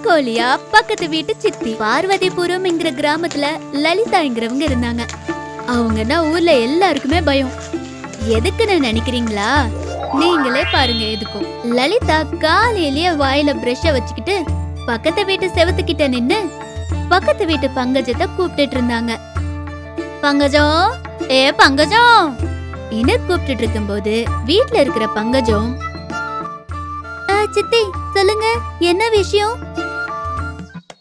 கோழியா பக்கத்து வீட்டு சித்தி. பார்வதிபுரம்ங்கிற கிராமத்துல லலிதாங்கிறவங்க இருந்தாங்க. அவங்கன்னா ஊர்ல எல்லாருக்குமே பயம். எதுக்குன்னு நினைக்கிறீங்களா? நீங்களே பாருங்க எதுக்கும். லலிதா காலையிலேயே வாயில பிரஷ வச்சுக்கிட்டு பக்கத்து வீட்டு செவத்துக்கிட்ட நின்னு பக்கத்து வீட்டு பங்கஜத்தை கூப்பிட்டுட்டு இருந்தாங்க. பங்கஜம், ஏ பங்கஜம் இன்னு கூப்பிட்டு இருக்கும்போது வீட்டுல இருக்கிற பங்கஜம், சித்தி சொல்லுங்க, என்ன விஷயம்?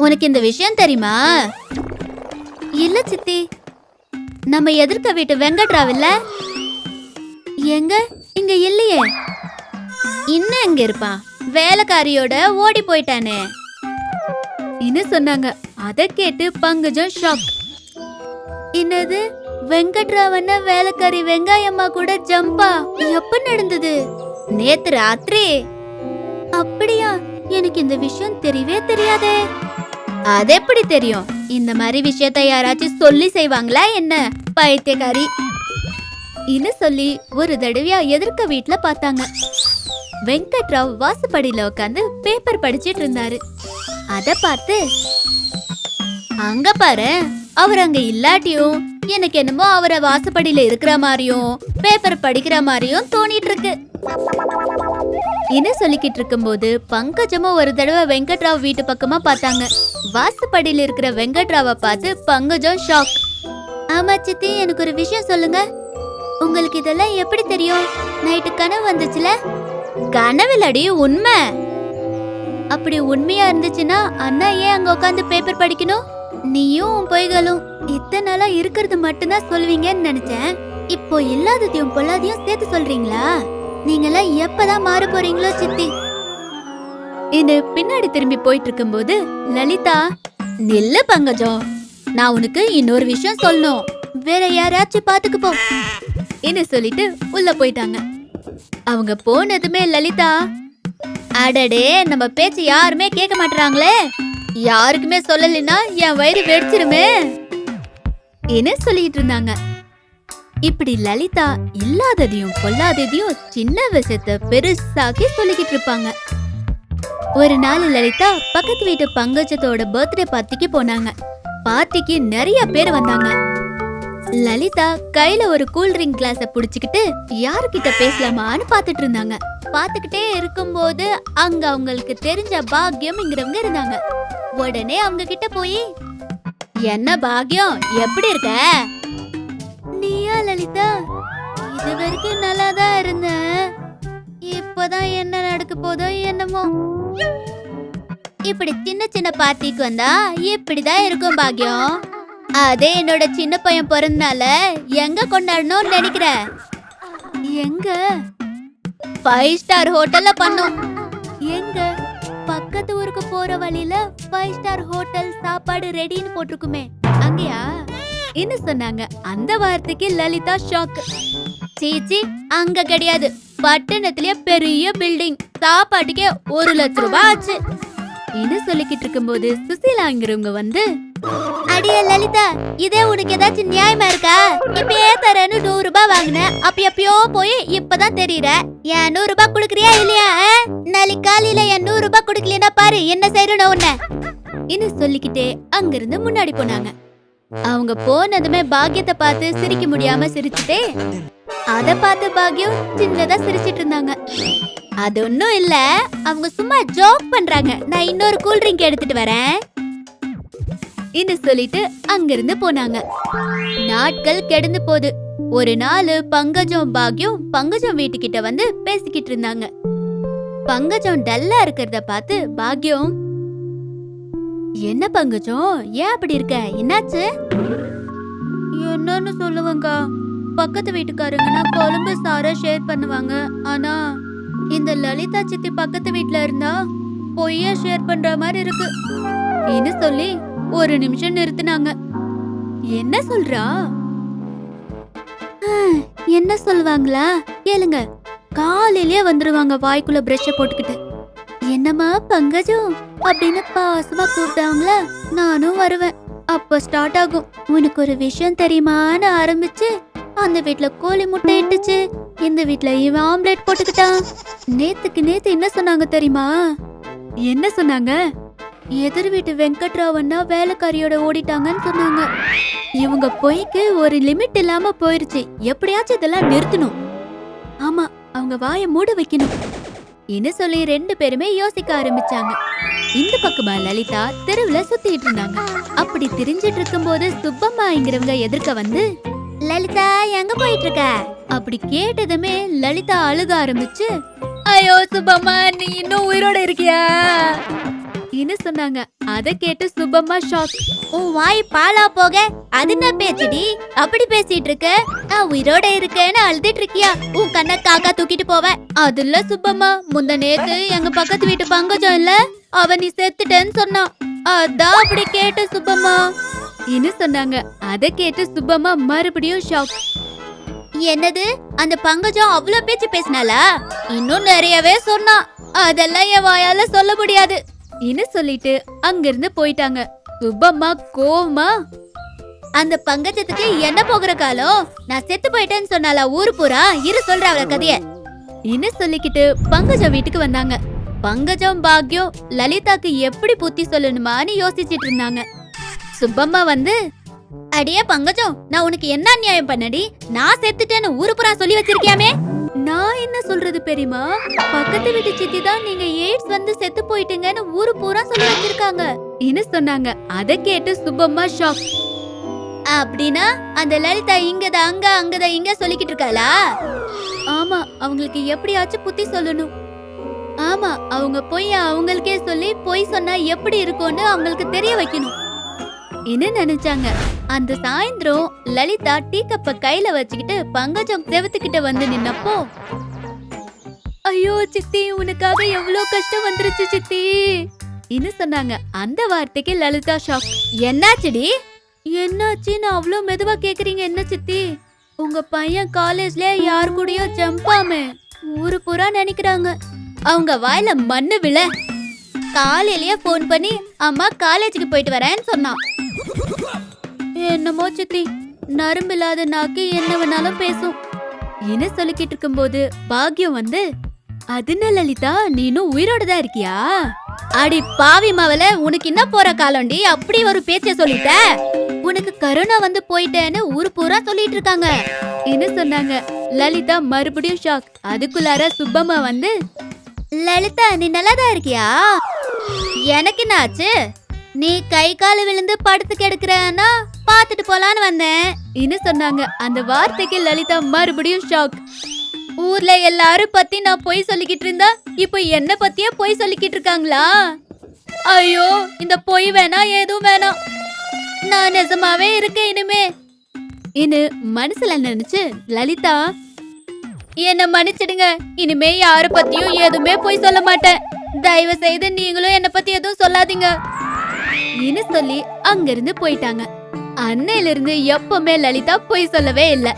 உனக்கு இந்த விஷயம் தெரியுமா? இல்ல சித்தி. நம்ம எதிர்க்க வீட்டு வெங்கட்ராவ் இல்ல, எங்க இங்க இல்லையே. இன்னும் எங்க இருப்பான்? வேலைக்காரியோட ஓடி போயிட்டானே இன்னும் சொன்னாங்க. அத கேட்டு பங்கஜம் ஷாக். என்னது, வெங்கட்ராவண்ண வேலைக்காரி வெங்காயம்மா கூட ஜம்பா? எப்ப நடந்தது? நேத்து ராத்திரி. அப்படியா? எனக்கு இந்த விஷயம் தெரியவே தெரியாதே. அது எப்படி தெரியும்? இந்த மாதிரி விஷயத்த யாராச்சும் சொல்லி செய்வாங்களா என்ன? பைத்தியக்காரி இன்னும் சொல்லி ஒரு தடவையா எதிர்க்க வீட்டுல பார்த்தாங்க. வெங்கட்ராவ் வாசப்படியில உட்காந்து பேப்பர் படிச்சிட்டு இருந்தாரு. அத பார்த்து, அங்க பாரு, அவர் அங்க இல்லாட்டியும் எனக்கு என்னமோ அவரை வாசப்படியில இருக்கிற மாதிரியும் பேப்பர் படிக்கிற மாதிரியும் தோணிட்டு இருக்கு இன்னும் சொல்லிக்கிட்டு இருக்கும்போது பங்கஜமும் ஒரு தடவை வெங்கட்ராவ் வீட்டு பக்கமா பார்த்தாங்க. வாசப்படியில இருக்கிற வெங்கட்ராவை பார்த்து பங்கஜம் ஷாக். ஆமா சித்தி, எனக்கு ஒரு விஷயம் சொல்லுங்க. உங்களுக்கு இதெல்லாம் எப்படி தெரியும்? நைட்டு கனவு வந்துச்சுல? கனவுலடி உண்மை. அப்படி உண்மையா இருந்துச்சுன்னா அண்ணா ஏன் அங்க உட்காந்து பேப்பர் படிக்கணும்? நீயும் பொய்களும் இத்தனை நாளா இருக்கிறது மட்டும்தான் சொல்வீங்கன்னு நினைச்சேன். இப்போ இல்லாததையும் பொல்லாதையும் சேர்த்து சொல்றீங்களா? நீங்களாம் எப்பதான் மாற போறீங்களோ சித்தி? இது பின்னாடி திரும்பி போயிட்டு இருக்கும்போது லலிதா, நில்ல பங்கஜம், நான் உனக்கு இன்னொரு விஷயம் சொல்லணும். வேற யாராச்சும் பாத்துக்கு போ என்ன சொல்லிட்டு உள்ள போயிட்டாங்க. அவங்க போனதுமே லலிதா, அடடே, நம்ம பேச்சு யாருமே கேட்க மாட்டாங்களே, யாருக்குமே சொல்லலைன்னா என் வயிறு வெடிச்சிருமே என்ன சொல்லிட்டு இருந்தாங்க. இப்படி லலிதா இல்லாததையும் பொல்லாததையும் சின்ன விஷயத்த பெருசாக்கி சொல்லிக்கிட்டு இருப்பாங்க. ஒரு நாள் லலிதா பக்கத்து வீட்டு பங்கஜத்தோட பர்த்டே பார்ட்டிக்கு போனாங்க. பார்ட்டிக்கு நிறைய பேர் வந்தாங்க. லலிதா கையில ஒரு கூல்ட்ரிங்க் கிளாஸ புடிச்சுக்கிட்டு யாருக்கிட்ட பேசலாமான்னு பாத்துட்டு இருந்தாங்க. பாத்துக்கிட்டே இருக்கும்போது அங்க அவங்களுக்கு தெரிஞ்ச பாக்யம்ங்கிறவங்க இருந்தாங்க. உடனே அவங்க கிட்ட போய், என்ன பாக்யம், எப்படி இருக்க? நீயா லலிதா? இது வரைக்கும் நல்லாதான் இருந்தேன், இப்பதான் என்ன நடக்க போதோ என்னமோ. இப்படி சின்ன சின்ன பார்ட்டிக்கு வந்தா இப்படிதான் இருக்கும் பாக்யம். அதே என்னோட சின்ன பையன் பிறந்தனால எங்க கொண்டாடணும்னு நினைக்கிற? எங்க? 5 ஸ்டார் ஹோட்டல்ல பண்ணோம். எங்க? பக்கத்து ஊருக்கு போற வழியில 5 ஸ்டார் ஹோட்டல் சாப்பாடு ரெடின்னு போட்டிருக்குமே, அங்கயா என்ன சொன்னாங்க. அந்த வார்த்தைக்கு லலிதா ஷாக். சீச்சி, அங்க கிடையாது, பட்டணத்திலேயே பெரிய பில்டிங், சாப்பாட்டுக்கே 1 லட்சம் ரூபாய் ஆச்சு என்ன சொல்லிக்கிட்டு இருக்கும்போது சுசீலாங்கிறவங்க வந்து, அடியே லலிதா, இதே உனக்கு ஏதாச்சும் நியாயமா இருக்கா? இப்பயே தரேன்னு 100 ரூபாய் வாங்கினேன், அப்ப எப்பயோ போய் இப்பதான் தெரியற. ஏன் 100 ரூபாய் குடுக்கறியா இல்லையா? நாளைக்கு காலையில என் 100 ரூபாய் குடுக்கலன்னா பாரு என்ன செய்யணும் உன்ன இன்னும் சொல்லிக்கிட்டே அங்கிருந்து முன்னாடி போனாங்க. அவங்க போனதுமே பாக்யத்தை பார்த்து சிரிக்க முடியாம சிரிச்சுட்டே, அத பார்த்து பாக்யம் சின்னதா சிரிச்சிட்டு இருந்தாங்க. அது ஒண்ணும் இல்ல, அவங்க சும்மா ஜோக் பண்றாங்க, நான் இன்னொரு கூல்ட்ரிங்க் எடுத்துட்டு வரேன் இன்னும் சொல்லிட்டு அங்கிருந்து போனாங்க. நாட்கள் கடந்து போது. ஒரு நாள் பங்கஜம் பாக்யம் பங்கஜம் வீட்டுக்கிட்ட வந்து பேசிக்கிட்டு இருந்தாங்க. பங்கஜம் டல்லா இருக்கிறத பார்த்து பாக்யம், என்ன பங்கஜம், ஏன் அப்படி இருக்க, என்னாச்சு? என்னன்னு சொல்லுவாங்க, பக்கத்து வீட்டுக்காரங்கன்னா குழம்பு சார ஷேர் பண்ணுவாங்க, ஆனா இந்த லலிதா சித்தி பக்கத்து வீட்ல இருந்தா பொய்யா ஷேர் பண்ற மாதிரி இருக்கு என்ன சொல்லி ஒரு நிமிஷம் நிறுத்தினாங்க. என்ன சொல்றா? என்ன சொல்லுவாங்களா கேளுங்க, காலையிலே வந்துருவாங்க வாய்க்குள்ள பிரஷ போட்டுக்கிட்டு. என்னம்மா பங்கஜம் அப்படின்னு பாசமா கூப்பிட்டாங்களா, நானும் வருவேன். அப்ப ஸ்டார்ட் ஆகும், உனக்கு ஒரு விஷயம் தெரியுமான்னு ஆரம்பிச்சு, அந்த வீட்ல கோழி முட்டை இட்டுச்சு, இந்த வீட்ல இவன் ஆம்லெட் போட்டுக்கிட்டான். நேத்துக்கு நேத்து என்ன சொன்னாங்க தெரியுமா? என்ன சொன்னாங்க? எதிர் வீட்டு வெங்கட்ராவண்ணா வேலைக்காரியோட ஓடிட்டாங்கன்னு சொன்னாங்க. இவங்க பொய்க்கு ஒரு லிமிட் இல்லாம போயிருச்சு. எப்படியாச்சும் இதெல்லாம் நிறுத்தணும். ஆமா, அவங்க வாயை மூட வைக்கணும் என்ன சொல்லி 2 பேருமே யோசிக்க ஆரம்பிச்சாங்க. இந்த பக்கமா லலிதா தெருவுல சுத்திட்டு இருந்தாங்க. அப்படி திரிஞ்சிட்டு இருக்கும்போது சுப்பம்மாங்கிறவங்க எதிர்க்க வந்து, லலிதா எங்க போயிட்டு இருக்க அப்படி கேட்டதுமே லலிதா அழுக ஆரம்பிச்சு, ஐயோ சுப்பம்மா, நீ இன்னும் உயிரோட இருக்கியா என்ன சொன்னாங்க. அத கேட்டு சுப்பம்மா ஷாக். உன் வாய் பாலா போக அது என்ன பேச்சுடி, அப்படி பேசிட்டு இருக்க? நான் உயிரோட இருக்கேன்னு அழுதுட்டு இருக்கியா? உன் கண்ண காக்கா தூக்கிட்டு போவ. அதுல சுப்பம்மா, முந்த நேத்து எங்க பக்கத்து வீட்டு பங்கஜம் இல்ல, அவ நீ செத்துட்டேன்னு சொன்னான். அதான் அப்படி கேட்டு சுப்பம்மா என்ன சொன்னாங்க. அத கேட்டு சுப்பம்மா மறுபடியும் ஷாக். என்னது, அந்த பங்கஜம் அவ்வளவு பேச்சு பேசினாளா? இன்னும் நிறையவே சொன்னா, அதெல்லாம் என் வாயால சொல்ல முடியாது என்ன சொல்லிட்டு அங்கிருந்து போயிட்டாங்க. சுப்பம்மா கோவமா, அந்த பங்கஜத்துக்கு என்ன போகிற காலம்? நான் செத்து போயிட்டேன்னு சொன்னாலா ஊரு பூரா? இரு சொல்ற அவள கதைய என்ன சொல்லிக்கிட்டு பங்கஜம் வீட்டுக்கு வந்தாங்க. பங்கஜம் பாக்யம் லலிதாக்கு எப்படி புத்தி சொல்லணுமான்னு யோசிச்சுட்டு இருந்தாங்க. சுப்பம்மா வந்து, அடியே பங்கஜம், நான் உனக்கு என்ன அநியாயம் பண்ணடி? நான் செத்துட்டேன்னு ஊரு பூரா சொல்லி வச்சிருக்கியாமே. நான் என்ன சொல்றது பெரியமா, பக்கத்து வீட்டு சித்தி தான் நீங்க எய்ட்ஸ் வந்து செத்து போயிட்டீங்கன்னு ஊரு பூரா சொல்லி வச்சிருக்காங்க என்ன சொன்னாங்க. அத கேட்டு சுப்பம்மா ஷாக். அப்படின்னா அந்த லலிதா இங்கதான் அங்க அங்கதான் இங்க சொல்லிக்கிட்டு இருக்காளா? ஆமா, அவங்களுக்கு எப்படியாச்சும் புத்தி சொல்லணும். ஆமா, அவங்க பொய் அவங்களுக்கே சொல்லி பொய் சொன்னா எப்படி இருக்கும்னு அவங்களுக்கு தெரிய வைக்கணும் என்ன நினைச்சாங்க. அந்த சாயந்தரம் லலிதா டீ கப்ப கையில வச்சுக்கிட்டு பங்கஜம் செவத்துக்கிட்ட வந்து நின்னப்போ, ஐயோ சித்தி, உனக்காக எவ்வளவு கஷ்டம் வந்துருச்சு சித்தி என்ன சொன்னாங்க. அந்த வார்த்தைக்கு லலிதா ஷாக். என்னாச்சுடி? என்னாச்சுன்னு அவ்வளோ மெதுவா கேக்குறீங்க என்ன சித்தி? உங்க பையன் காலேஜ்ல யார் கூடயோ ஜம்பாமே ஊரு பூரா நினைக்கிறாங்க. அவங்க வாயில மண்ணு விழ காலையிலேயே போன் பண்ணி அம்மா காலேஜுக்கு போயிட்டு வரேன்னு சொன்னான். என்னமோ சித்தி, நரம்பில்லாத நாக்கு என்ன வேணாலும் பேசும் என்ன சொல்லிக்கிட்டு இருக்கும்போது பாக்யம் வந்து, அதுன லலிதா, நீனும் உயிரோட தான் இருக்கியா? அடி பாவி மவல, உனக்கு என்ன போற காலண்டி அப்படி ஒரு பேச்ச சொல்லிட்ட? உனக்கு கரோனா வந்து போயிட்டேன்னு ஊரு பூரா சொல்லிட்டு இருக்காங்க என்ன சொன்னாங்க. லலிதா மறுபடியும் ஷாக். அதுக்குள்ளார சுப்பம்மா வந்து, லலிதா நீ நல்லாதான் இருக்கியா? எனக்கு என்ன ஆச்சு? நீ கை கால விழுந்து படுத்து கிடக்குறன்னா பாத்துட்டு போலான்னு வந்தேன் என்ன சொன்னாங்க. அந்த வார்த்தைக்கு லலிதா மறுபடியும் ஷாக். ஊர்ல எல்லாரும் பத்தி நான் பொய் சொல்லிக்கிட்டு இருந்தா இப்போ என்ன பத்தியே பொய் சொல்லிக்கிட்டு இருக்காங்களா? ஐயோ, இந்த பொய் வேணாம், எதுவும் வேணாம், நான் நிஜமாவே இருக்கேன் இனிமே இன்னு மனசுல நினைச்சு லலிதா, என்ன மன்னிச்சிடுங்க, இனிமே யாரு பத்தியும் எதுவுமே பொய் சொல்ல மாட்டேன். தயவு செய்து நீங்களும் என்ன பத்தி எதுவும் சொல்லாதீங்க என்ன சொல்லி அங்கிருந்து போயிட்டாங்க. அன்னையில இருந்து எப்பவுமே லலிதா பொய் சொல்லவே இல்ல.